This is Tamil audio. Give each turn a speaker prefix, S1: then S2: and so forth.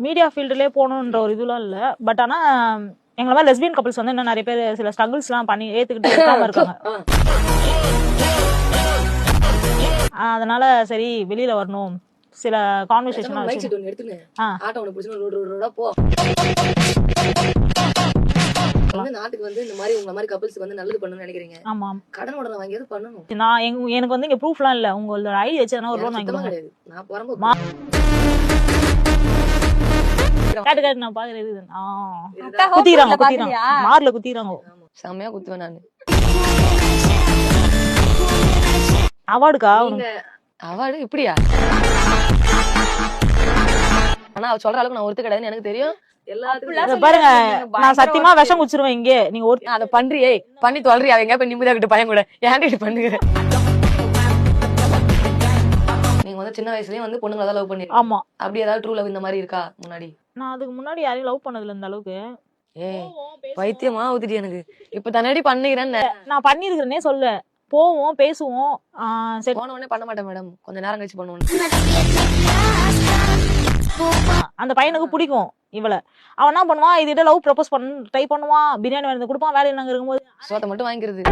S1: மீடியா ஃபீல்டுலேயே போகணுன்ற ஒரு இதுலாம் இல்லை. பட் ஆனால் எங்களை மாதிரி லெஸ்பியன் கப்பிள்ஸ் வந்து இன்னும் நிறைய பேர் சில ஸ்ட்ரகிள்ஸ்லாம் பண்ணி ஏற்றுக்கிட்டு இருக்காம இருக்காங்க. அதனால சரி வெளியில வரணும், சில கான்வர்சேஷன்
S2: நாட்டுக்கு வந்து இந்த மாதிரி உங்க மாதிரி கப்பிள்ஸ்க்கு வந்து நல்லது பண்ணணும்னு நினைக்கிறீங்க. ஆமா, கடன் உடனே வாங்கியது பண்ணணும்.
S1: நான் எனக்கு வந்து இங்க ப்ரூஃப்லாம் இல்ல, உங்களோட ஐடி வச்சு ஒரு லோன் வாங்கிக்கலாம்
S2: கிடையாது. நான் போறேன்
S1: கேட்டு கேட்டு நான் பாக்குறது குத்திக்கிறாங்க மார்ல குத்திக்கிறாங்க.
S2: செம்மையா குத்துவேன் நானு.
S1: அவார்டுக்கா?
S2: அவார்டு இப்படியா? ஆனா அவ சொல்ற அளவுக்கு நான் ஒருத்து கிடையாதுன்னு எனக்கு தெரியும்.
S1: பாருங்க, நான் சத்தியமா விஷம் குடிச்சிருவேன் இங்கே. நீங்க
S2: அத பண்றியே பண்ணி தொல்றியா? எங்க போய் நிம்மதியா கிட்ட பையன் கூட ஏன்டி பண்ணுங்க? நீங்க வந்து சின்ன வயசுலயே வந்து பொண்ணுங்களை தான் லவ் பண்ணி.
S1: ஆமா.
S2: அப்படி ஏதாவது ட்ரூ லவ் இந்த மாதிரி இருக்கா முன்னாடி?
S1: நான் அதுக்கு முன்னாடி யாரையும் லவ் பண்ணதுல இந்த அளவுக்கு.
S2: பைத்தியமா ஊத்திட்டு எனக்கு இப்ப தன்னாடி பண்ணிக்கிறேன்னு
S1: நான் பண்ணிருக்கிறேனே சொல்ல. போவோம் பேசுவோம்,
S2: போன உடனே பண்ண மாட்டேன் மேடம், கொஞ்ச நேரம் கழிச்சு பண்ணுவோம்.
S1: அந்த பையனுக்கு பிடிக்கும் இவள. அவன் என்ன பண்ணுவான், இதுகிட்ட லவ் ப்ரப்போஸ் பண்ண ட்ரை பண்ணுவான், பிரியாணி வந்து கொடுப்பான், வேலையில் நாங்க இருக்கும்போது
S2: சோத்தை மட்டும் வாங்கிக்கிறது.